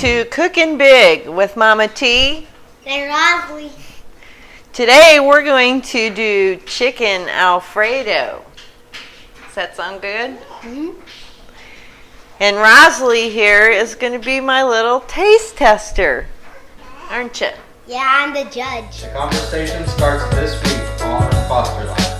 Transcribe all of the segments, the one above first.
to Cookin' Big with Mama T. They're lovely. Today we're going to do chicken Alfredo. Does that sound good? Mm-hmm. And Rosalie here is going to be my little taste tester, aren't you? Yeah, I'm the judge. The conversation starts this week on Foster Life.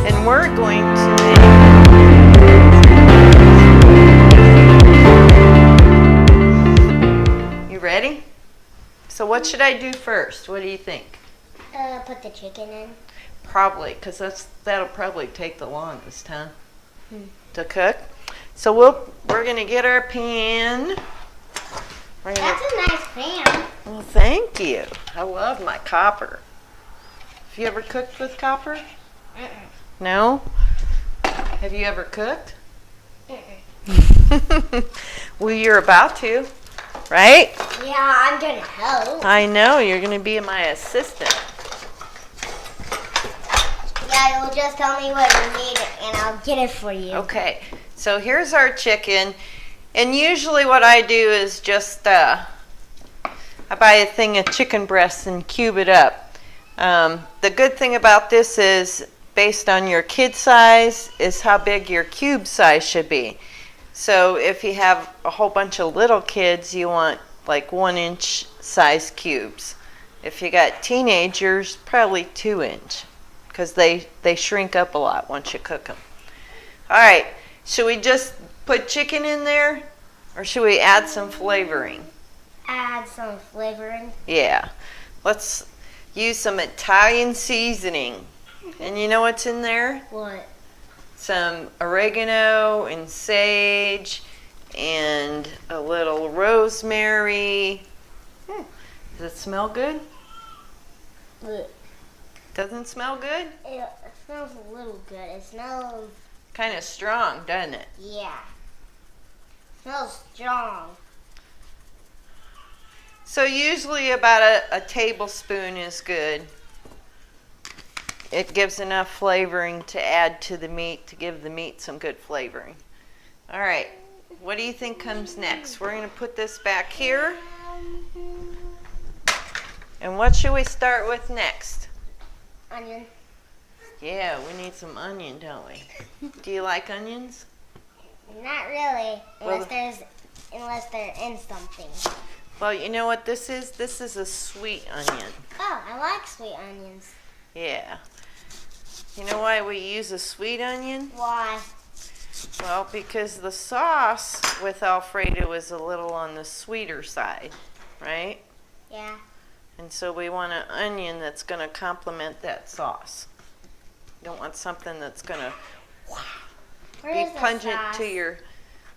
And we're going to make... You ready? So what should I do first? What do you think? Put the chicken in. Probably, because that'll probably take the longest, huh? To cook. So we're gonna get our pan. That's a nice pan. Well, thank you. I love my copper. Have you ever cooked with copper? No? Have you ever cooked? Well, you're about to, right? Yeah, I'm gonna help. I know, you're gonna be my assistant. Yeah, you'll just tell me what you need and I'll get it for you. Okay, so here's our chicken. And usually what I do is just, I buy a thing of chicken breasts and cube it up. The good thing about this is, based on your kid size, is how big your cube size should be. So if you have a whole bunch of little kids, you want like 1-inch size cubes. If you got teenagers, probably 2-inch. Because they shrink up a lot once you cook them. All right, should we just put chicken in there, or should we add some flavoring? Add some flavoring. Yeah, let's use some Italian seasoning. And you know what's in there? What? Some oregano and sage and a little rosemary. Does it smell good? Look. Doesn't smell good? It smells a little good. It smells... Kind of strong, doesn't it? Yeah. It smells strong. So usually about a tablespoon is good. It gives enough flavoring to add to the meat, to give the meat some good flavoring. All right, what do you think comes next? We're going to put this back here. And what should we start with next? Onion. Yeah, we need some onion, don't we? Do you like onions? Not really, Well, unless they're in something. Well, you know what this is? This is a sweet onion. Oh, I like sweet onions. Yeah. You know why we use a sweet onion? Why? Well, because the sauce with Alfredo is a little on the sweeter side, right? Yeah. And so we want an onion that's going to complement that sauce. You don't want something that's going to be pungent to your...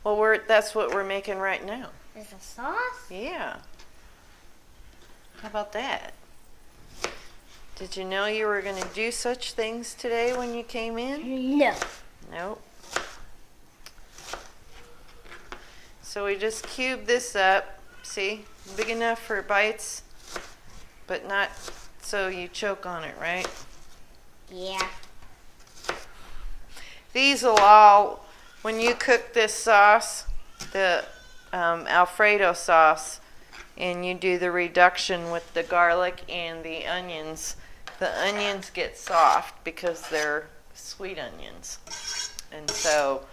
Well, that's what we're making right now. Is the sauce? Yeah. How about that? Did you know you were going to do such things today when you came in? No. Nope. So we just cube this up. See? Big enough for bites, but not so you choke on it, right? Yeah. These will all, when you cook this sauce, the Alfredo sauce, and you do the reduction with the garlic and the onions get soft because they're sweet onions. And so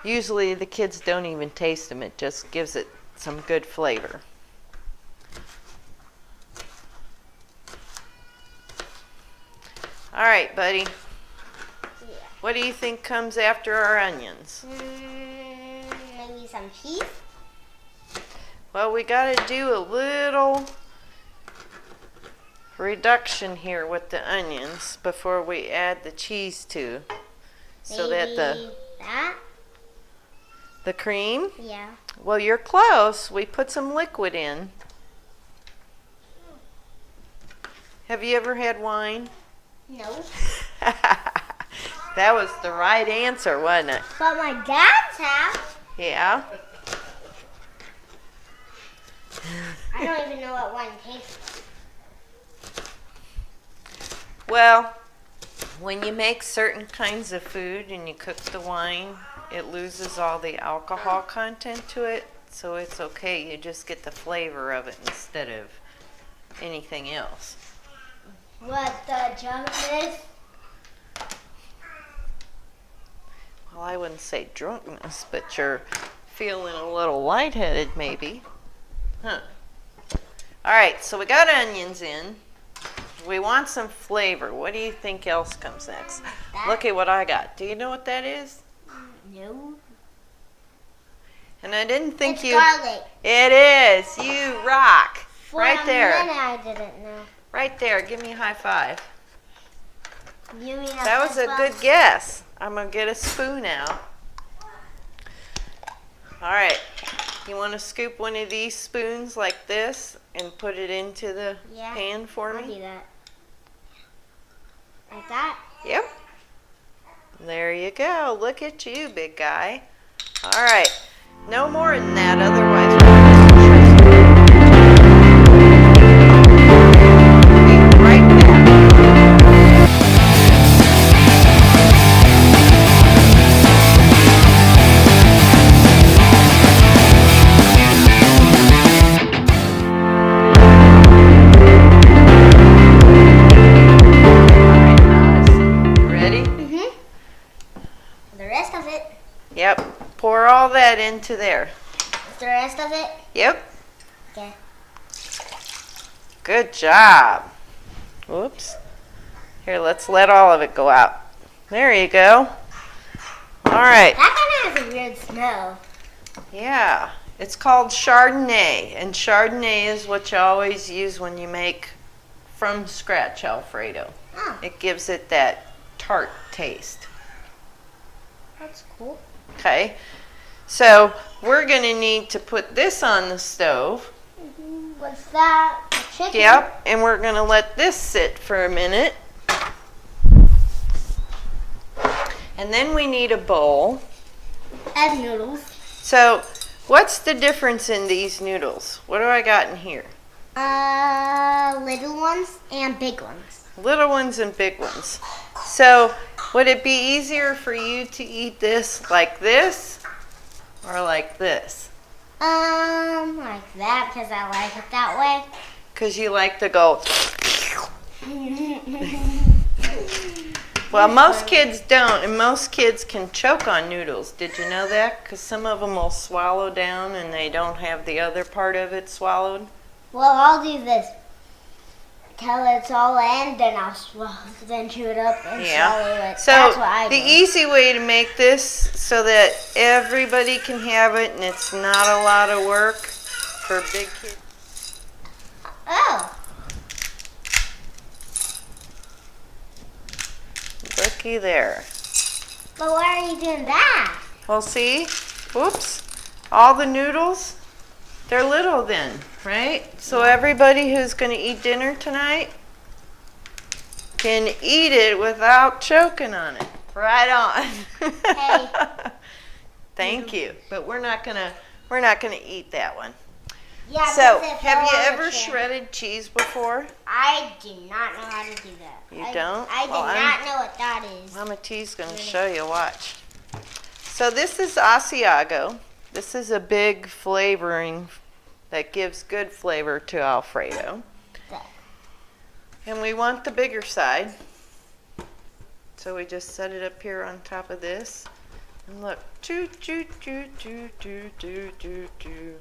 usually the kids don't even taste them. It just gives it some good flavor. All right, buddy. Yeah. What do you think comes after our onions? Maybe some cheese? Well, we got to do a little reduction here with the onions before we add the cheese to, so Maybe that the cream. Yeah. Well, you're close. We put some liquid in. Have you ever had wine? No. That was the right answer, wasn't it? But my dad's have. Yeah. I don't even know what wine tastes like. Well, when you make certain kinds of food and you cook the wine, it loses all the alcohol content to it, so it's okay. You just get the flavor of it instead of anything else. What the junk is? Well, I wouldn't say drunkenness, but you're feeling a little lightheaded maybe. Huh. All right, so we got onions in. We want some flavor. What do you think else comes next? Look at what I got. Do you know what that is? No. And I didn't think It's you... garlic. It is. You rock. For Right a there. minute I didn't know. Right there. Give me a high five. You mean That was a good guess. I'm going to get a spoon out. All right. You want to scoop one of these spoons like this and put it into the pan for I'll me? do that. Like that? Yep. There you go. Look at you, big guy. All right. No more than that, otherwise we're going to be right back. You ready? The rest of it. Yep. Pour all that into there. The rest of it? Yep. Okay. Good job. Whoops. Here, let's let all of it go out. There you go. All right. That kind of has a weird smell. Yeah. It's called Chardonnay. And Chardonnay is what you always use when you make from scratch Alfredo. Oh, It gives it that tart taste. that's cool. Okay. So we're going to need to put this on the stove. What's that? The chicken? Yep. And we're going to let this sit for a minute. And then we need a bowl. And noodles. So what's the difference in these noodles? What do I got in here? Little ones and big ones. Little ones and big ones. So would it be easier for you to eat this like this or like this? Like that because I like it that way. Because you like to go... Well, most kids don't, and most kids can choke on noodles. Did you know that? Because some of them will swallow down and they don't have the other part of it swallowed. Well, I'll do this till it's all in, then I'll then chew it up and swallow it. So That's what I the do. easy way to make this so that everybody can have it and it's not a lot of work for big kids. Oh, Looky there. but why are you doing that? Well, see? Whoops. All the noodles, they're little then, right? So everybody who's going to eat dinner tonight can eat it without choking on it. Right on. Hey. Thank you. But we're not gonna eat that one. Yeah, So, because it have you fell on the ever chair. shredded cheese before? I do not know how to do that. You don't? I did Well, not know what that is. Mama T's going to show you. Watch. So this is Asiago. This is a big flavoring that gives good flavor to Alfredo. Okay. And we want the bigger side. So we just set it up here on top of this. And look. Choo, choo, choo, choo, choo, choo, choo, choo.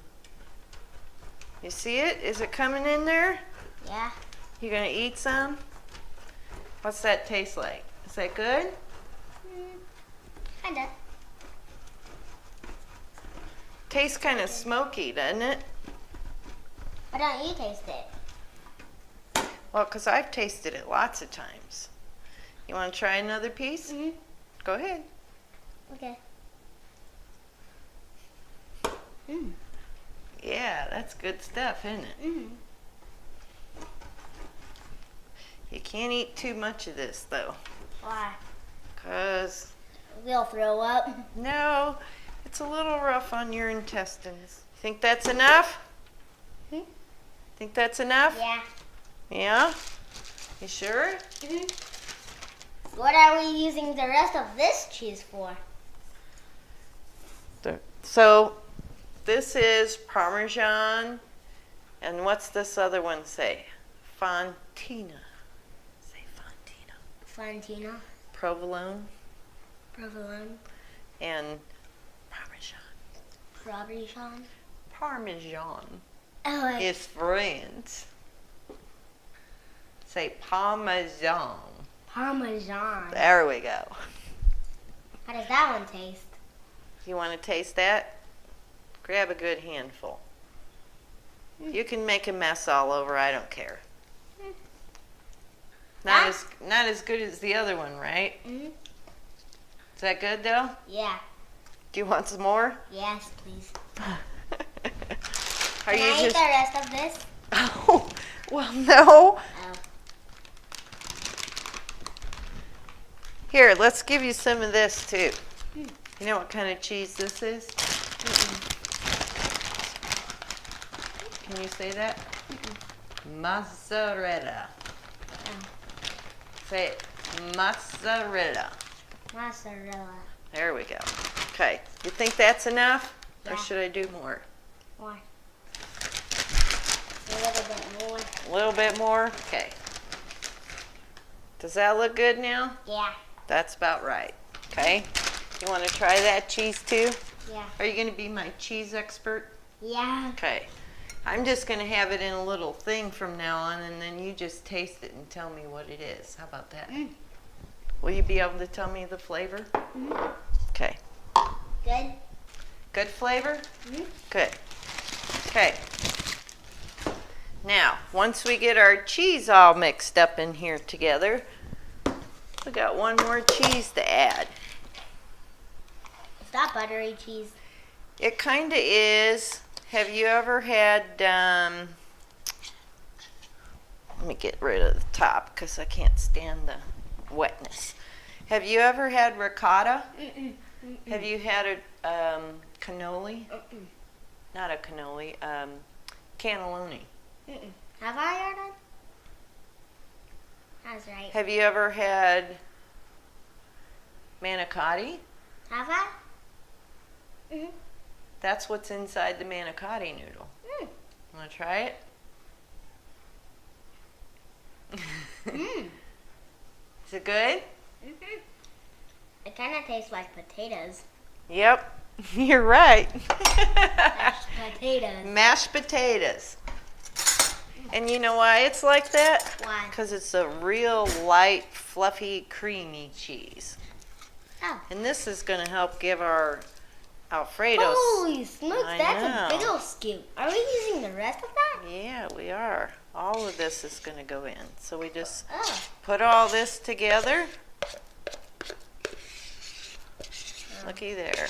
You see it? Is it coming in there? Yeah. You gonna eat some? What's that taste like? Is that good? Kinda. Tastes kind of smoky, doesn't it? Why don't you taste it? Well, because I've tasted it lots of times. You want to try another piece? Mhm. Go ahead. Okay. Yeah, that's good stuff, isn't it? Mm. You can't eat too much of this, though. Why? Because, We'll throw up. no, it's a little rough on your intestines. Think that's enough? Hmm? Think that's enough? Yeah. Yeah? You sure? What are we using the rest of this cheese for? So this is Parmesan, and what's this other one say? Fontina. Say Fontina. Fontina. Provolone Provolone. and Parmesan. Parmesan. Parmesan Oh, is French. Say Parmesan. Parmesan. There we go. How does that one taste? You want to taste that? Grab a good handful. You can make a mess all over, I don't care. Not as good as the other one, right? Mm-hmm. Is that good though? Yeah. Do you want some more? Yes, please. Are Can you I eat just the rest of this? Oh, well no. Oh. Here, let's give you some of this too. You know what kind of cheese this is? Can you say that? Mozzarella. Say it. Mozzarella. Mozzarella. There we go. Okay. You think that's enough? Or Yeah. should I do more? More. A little bit more. A little bit more? Okay. Does that look good now? Yeah. That's about right. Okay. You want to try that cheese too? Yeah. Are you going to be my cheese expert? Yeah. Okay. I'm just going to have it in a little thing from now on, and then you just taste it and tell me what it is. How about that? Will you be able to tell me the flavor? Okay. Good. Good flavor? Good. Okay. Now, once we get our cheese all mixed up in here together, we got one more cheese to add. Is that buttery cheese? It kind of is. Have you ever had, let me get rid of the top because I can't stand the wetness. Have you ever had ricotta? Have you had a cannoli? Not a cannoli, cannelloni. Have I heard it? That's right. Have you ever had manicotti? Have I? That's what's inside the manicotti noodle. Want to try it? Is it good? It kind of tastes like potatoes. Yep, you're right. Mashed potatoes. Mashed potatoes. And you know why it's like that? Why? Because it's a real light, fluffy, creamy cheese. Oh. And this is going to help give our Alfredo. Holy smokes, I that's know. a big old scoop. Are we using the rest of that? Yeah, we are. All of this is going to go in. So we just Oh. put all this together. Looky there.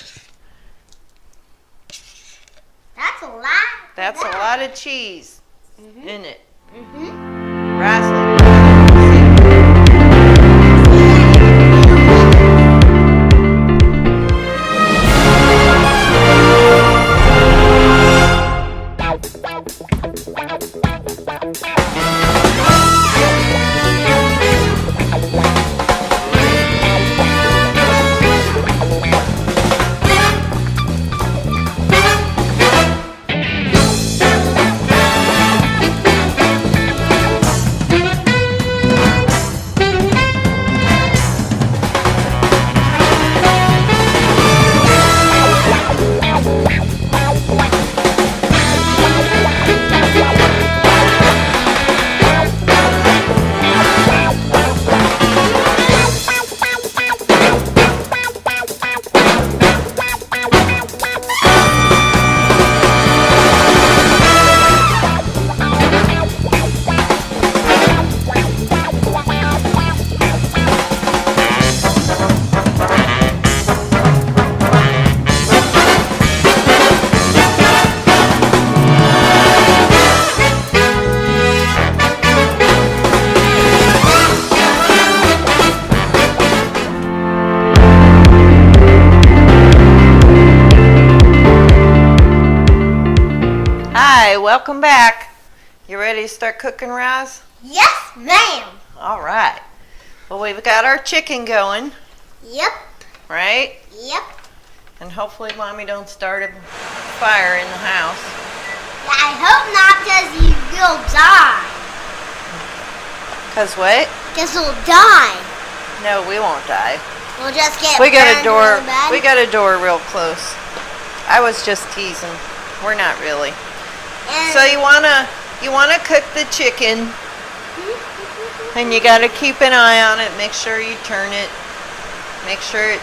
That's a lot. That's a lot of cheese in it. Mm-hmm. Razzling. Hi, welcome back. You ready to start cooking, Roz? Yes, ma'am. All right. Well, we've got our chicken going, Yep. right? Yep. And hopefully Mommy don't start a fire in the house. I hope not, because you will die. Cause what? Because we'll die. No, we won't die. We'll just get We got a burned door. really bad. We got a door real close. I was just teasing. We're not really. And So you wanna cook the chicken, and you gotta keep an eye on it. Make sure you turn it. Make sure it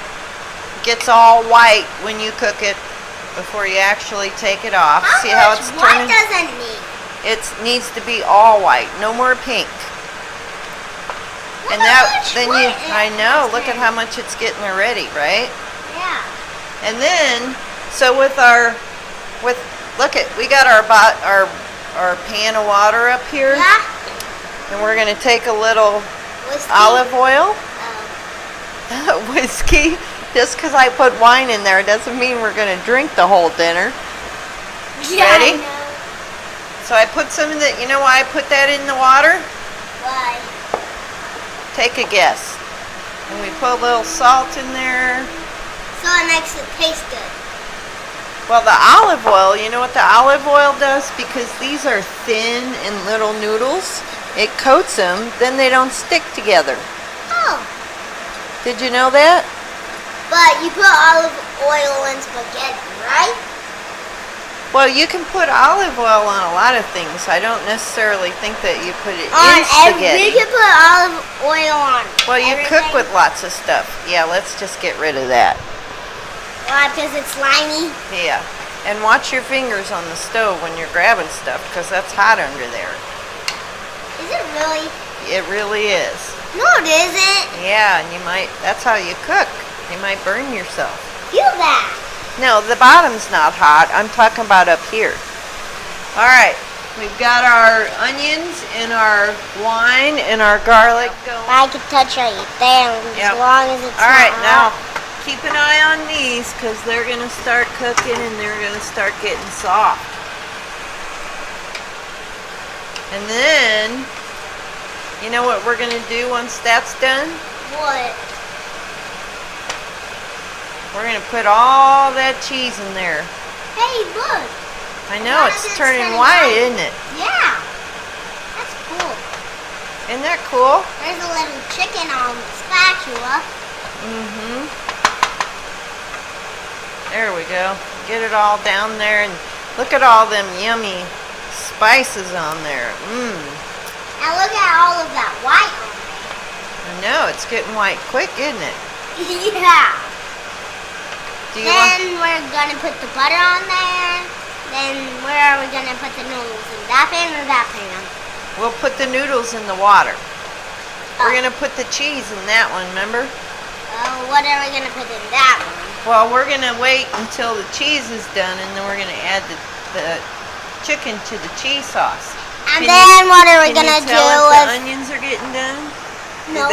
gets all white when you cook it before you actually take it off. See how it's What turning? does it need? It needs to be all white. No more pink. And I know. Look at how much it's getting already, right? Yeah. And then, so we got our pan of water up here, Yeah. and we're gonna take a little Whiskey. olive oil, Oh. whiskey. Just because I put wine in there doesn't mean we're gonna drink the whole dinner. Yeah, Ready? I know. So I put some of the. You know why I put that in the water? Why? Take a guess. And we put a little salt in there. So it makes it taste good. Well, the olive oil, you know what the olive oil does? Because these are thin and little noodles, it coats them, then they don't stick together. Oh. Did you know that? But you put olive oil in spaghetti, right? Well, you can put olive oil on a lot of things. I don't necessarily think that you put it On in spaghetti. you can put olive oil on. Well, you everything. cook with lots of stuff. Yeah, let's just get rid of that. Why? Because it's slimy. Yeah. And watch your fingers on the stove when you're grabbing stuff, because that's hot under there. Is it really? It really is. No, it isn't. Yeah, and that's how you cook. You might burn yourself. Feel that. No, the bottom's not hot. I'm talking about up here. All right. We've got our onions and our wine and our garlic going. I can touch right there Yep. as long as it's All right, not now keep an eye on these because they're going to start cooking and they're going to start getting soft. And then, you know what we're going to do once that's done? What? We're going to put all that cheese in there. Hey, look. I know, Why it's is it turning turning white, white? isn't it? Yeah. That's cool. Isn't that cool? There's a little chicken on the spatula. Mm-hmm. There we go. Get it all down there and look at all them yummy spices on there. Mmm. And look at all of that white on I know, it's getting white quick, isn't it? there. Yeah. Do you want, Then we're gonna put the butter on there. Then where are we gonna put the noodles? In that pan or that pan? we'll put the noodles in the water. We're Oh. going to put the cheese in that one, remember? What are we gonna put in that one? Well, we're going to wait until the cheese is done and then we're going to add the chicken to the cheese sauce. And Can then what are we Can gonna you do tell if with? the onions are getting done? No.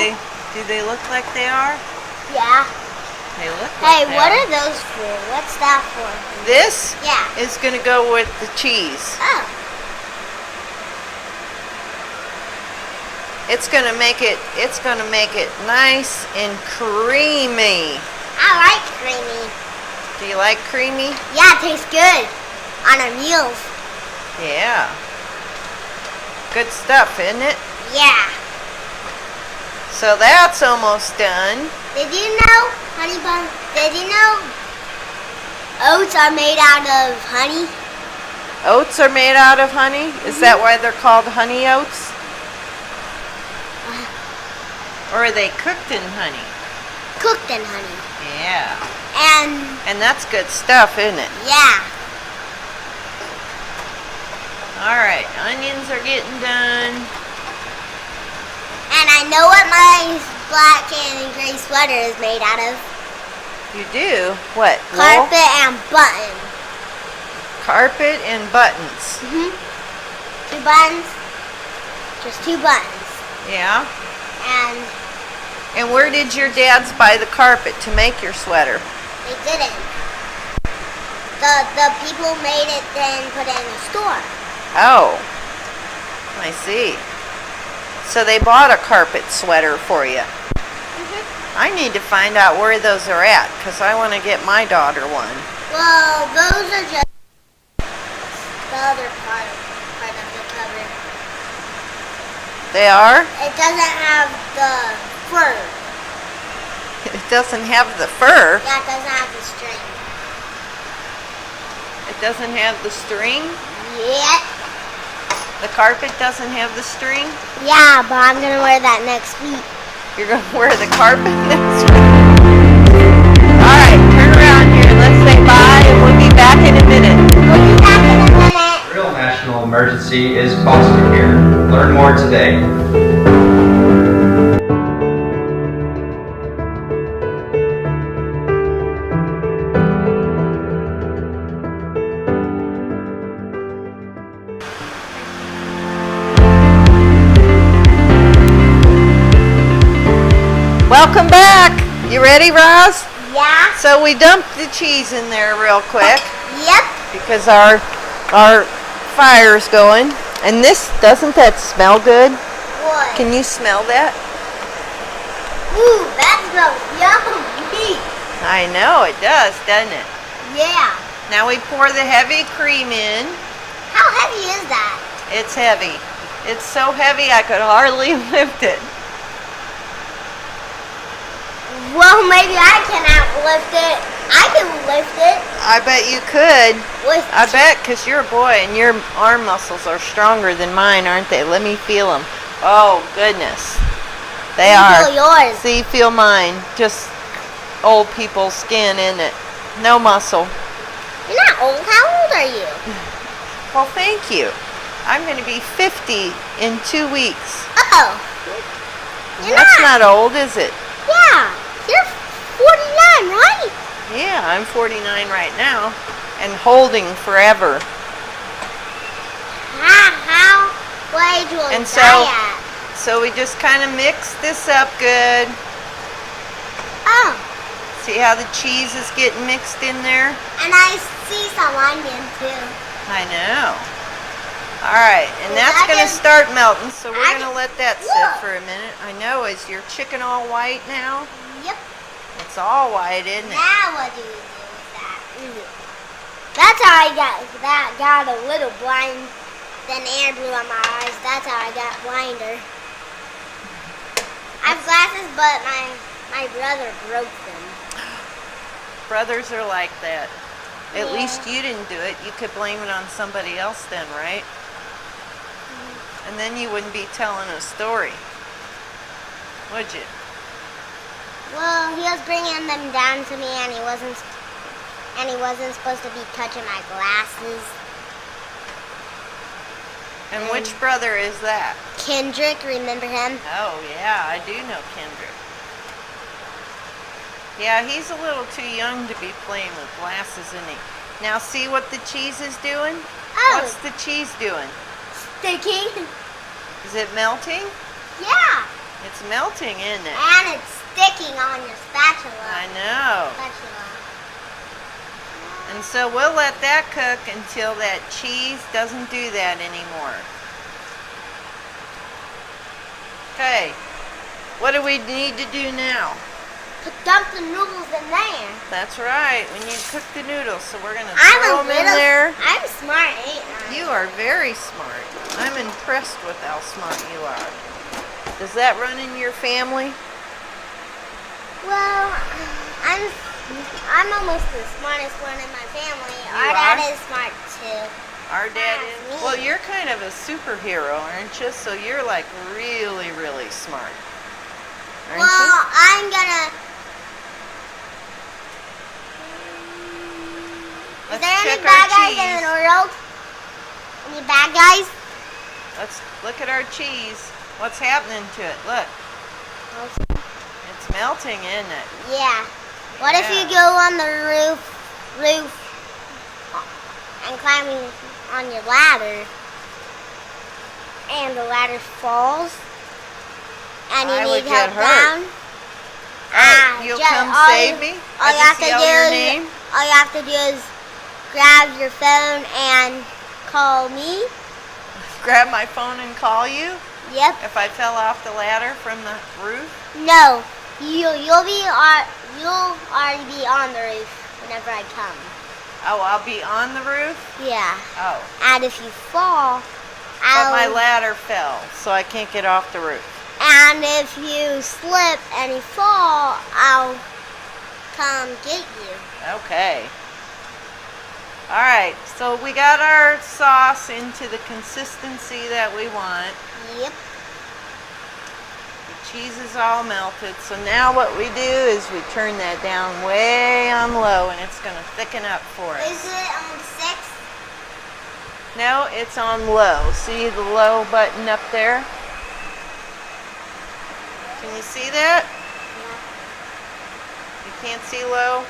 Do they look like they are? Yeah. They look Hey, like they what are. are those for? What's that for? This Yeah. is going to go with the cheese. Oh. It's going to make it nice and creamy. I like creamy. Do you like creamy? Yeah, it tastes good on our meals. Yeah. Good stuff, isn't it? Yeah. So that's almost done. Did you know, honey bun? Did you know oats are made out of honey? Oats are made out of honey? Is that why they're called honey oats? Or are they cooked in honey? Cooked in honey. Yeah. And that's good stuff, isn't it? yeah. All right, onions are getting done. And I know what my black and gray sweater is made out of. You do? What? Wool? Carpet and button. Carpet and buttons. Mhm. 2 buttons. Just 2 buttons. Yeah. And where did your dads buy the carpet to make your sweater? they didn't. The people made it then put it in the store. Oh, I see. So they bought a carpet sweater for you. I need to find out where those are at because I want to get my daughter one. Well, those are just the other part of the cover. They are? It doesn't have the fur. It doesn't have the fur. Yeah, it doesn't have the string. It doesn't have the string. Yeah. The carpet doesn't have the string. Yeah, but I'm gonna wear that next week. You're going to wear the carpet next week. Alright, turn around here. Let's say bye and we'll be back in a minute. We'll be back in a minute. The real national emergency is foster care. Learn more today. Welcome back. You ready, Roz? Yeah. So we dumped the cheese in there real quick Yep. because our fire's going. And this, doesn't that smell good? What? Can you smell that? Ooh, that smells yummy. I know it does, doesn't it? Yeah. Now we pour the heavy cream in. How heavy is that? It's heavy. It's so heavy I could hardly lift it. Well, maybe I cannot lift it. I can lift it. I bet you could. With I bet, because you're a boy and your arm muscles are stronger than mine, aren't they? Let me feel them. Oh, goodness. They are. Feel yours. See, feel mine. Just old people's skin, isn't it? No muscle. You're not old. How old are you? Well, thank you. I'm going to be 50 in 2 weeks. Oh. You're That's not old, is it? Yeah. You're 49, right? Yeah, I'm 49 right now and holding forever. What age will And you so- die at? So we just kind of mix this up good. Oh. See how the cheese is getting mixed in there? And I see some onion too. I know. All right, and Well, that's I going to can- start melting, so we're I going to can- let that sit Look. for a minute. I know, is your chicken all white now? Yep. It's all white, isn't it? Now what do we do with that? That's how I got a little blind. Then air blew on my eyes. That's how I got blinder. I have glasses, but my brother broke them. Brothers are like that. At Yeah. least you didn't do it. You could blame it on somebody else then, right? And then you wouldn't be telling a story, would you? Well, he was bringing them down to me, and he wasn't supposed to be touching my glasses. And which brother is that? Kendrick, remember him? Oh, yeah, I do know Kendrick. Yeah, he's a little too young to be playing with glasses, isn't he? Now see what the cheese is doing? Oh, What's the cheese doing? sticking. Is it melting? Yeah, It's melting, isn't it? and it's sticking on your spatula. I know. Spatula. And so we'll let that cook until that cheese doesn't do that anymore. Okay, what do we need to do now? Dump the noodles in there. That's right, when you cook the noodles, so we're gonna I'm throw a them in little. there. I'm smart, ain't I? You are very smart. I'm impressed with how smart you are. Does that run in your family? Well, I'm almost the smartest one in my family. You Our dad are? is smart too. Our dad That's is. me. Well, you're kind of a superhero, aren't you? So you're like really, really smart. Aren't Well, I'm gonna. Is Let's there any check our bad guys in cheese. the world? Any bad guys? Let's look at our cheese. What's happening to it? Look, it's melting, isn't it? Yeah. What if you Yeah. go on the roof, and climbing on your ladder, and the ladder falls, and you I would need help get hurt. down? Oh, you'll come save me? All I you have just to yell do your is name? all you have to do is grab your phone and call me. Grab my phone and call you? Yep. if I fell off the ladder from the roof? No, you'll already be on the roof whenever I come. Oh, I'll be on the roof? Yeah. Oh. And if you fall, But my ladder fell, so I can't get off the roof. and if you slip and you fall, I'll come get you. Okay. Alright, so we got our sauce into the consistency that we want. Yep. The cheese is all melted, so now what we do is we turn that down way on low and it's going to thicken up for us. Is it on 6? No, it's on low. See the low button up there? Can you see that? Yeah. You can't see low?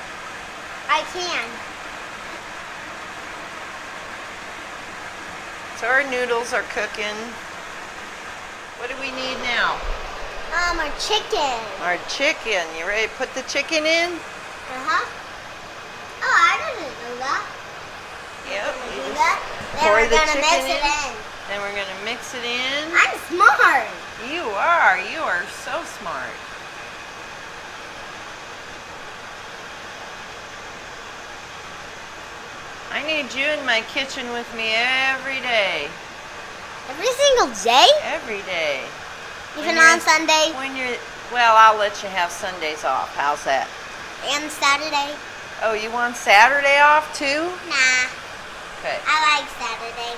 I can. So our noodles are cooking. What do we need now? Our chicken. Our chicken. You ready to put the chicken in? Uh-huh. Oh, I didn't know that. Yep. We're You gonna do just that. Then pour we're the gonna mix chicken it in. Then we're going to mix it in. I'm smart. You are. You are so smart. I need you in my kitchen with me every day. Every single day? Every day. Even When you're- on Sunday When you're, well, I'll let you have Sundays off. How's that? and Saturday? Oh, you want Saturday off too? Nah, Okay. I like Saturday.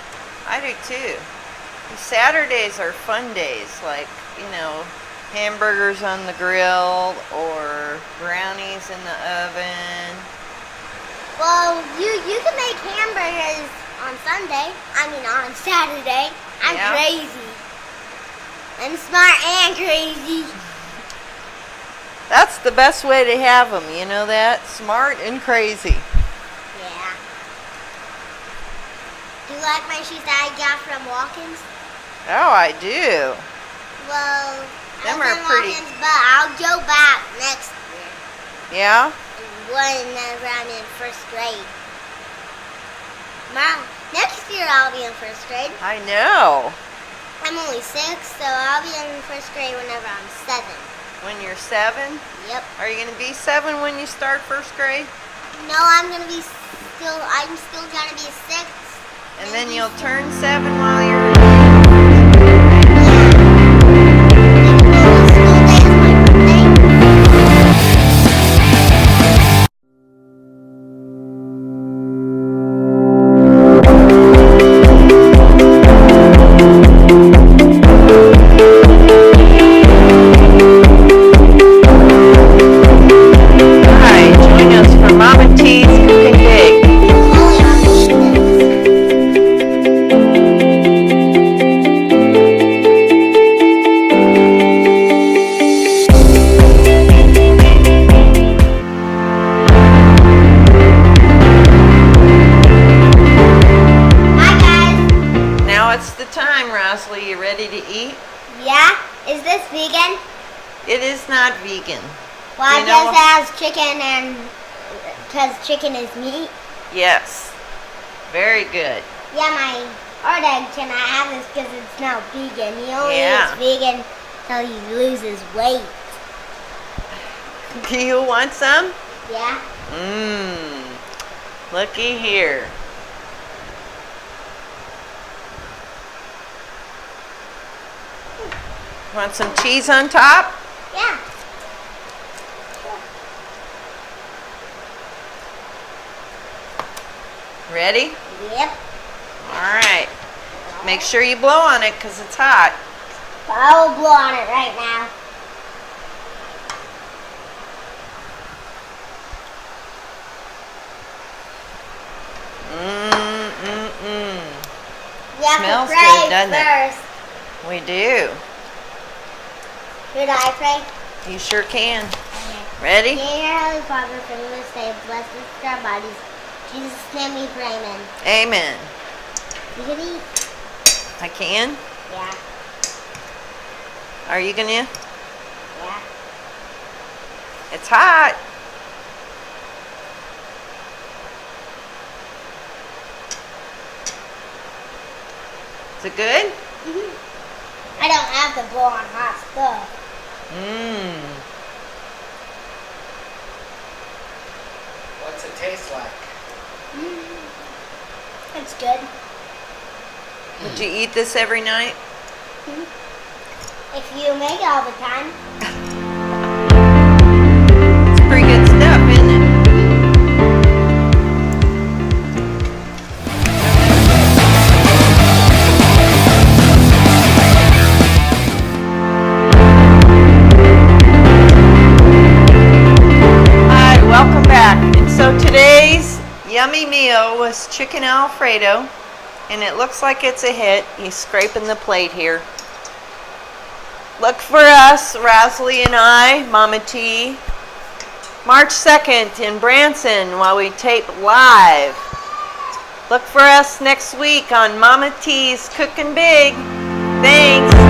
I do too. Saturdays are fun days, like, you know, hamburgers on the grill or brownies in the oven. Well, you can make hamburgers on Sunday. I mean on Saturday. I'm Yeah. crazy. I'm smart and crazy. That's the best way to have them, you know that? Smart and crazy. Yeah. Do you like my shoes that I got from Walkins? Oh, I do. Well, Them I are from pretty. Walkins, but I'll go back next year Yeah? whenever I'm in first grade. Mom, next year I'll be in first grade. I know. I'm only 6, so I'll be in first grade whenever I'm 7. When you're 7? Yep. Are you going to be 7 when you start first grade? No, I'm still gonna be 6. And then you'll turn 7 while you're... Hi, join us for Mama T'S Cooking Big. Hi guys. Now it's the time, Rosalie. You ready to eat? Yeah? Is this vegan? It is not vegan. Well, I You know- guess it has chicken and because chicken is meat. Yes. Very good. Yeah, my Ardeg cannot have this because it's not vegan. He only Yeah. eats vegan till he loses weight. Do you want some? Yeah? Mmm. Looky here. Want some cheese on top? Yeah. Ready? Yep. All right. Make sure you blow on it because it's hot. I will blow on it right now. Mmm. You have Smells to pray good, doesn't it? first. We do. Should I pray? You sure can. Okay. Ready? Dear Heavenly Father, for this day, bless us with our bodies. In Jesus' name we pray, amen. Amen. You can eat. I can? Yeah. Are you gonna? Yeah. It's hot. Is it good? Mm-hmm. I don't have to blow on hot stuff. Mmm. What's it taste like? It's good. Would you eat this every night? If you make it all the time. It's pretty good stuff, isn't it? Hi, welcome back. And so today's yummy meal was chicken Alfredo, and it looks like it's a hit. He's scraping the plate here. Look for us, Rasley and I, Mama T, March 2nd in Branson while we tape live. Look for us next week on Mama T's Cookin' Big. Thanks.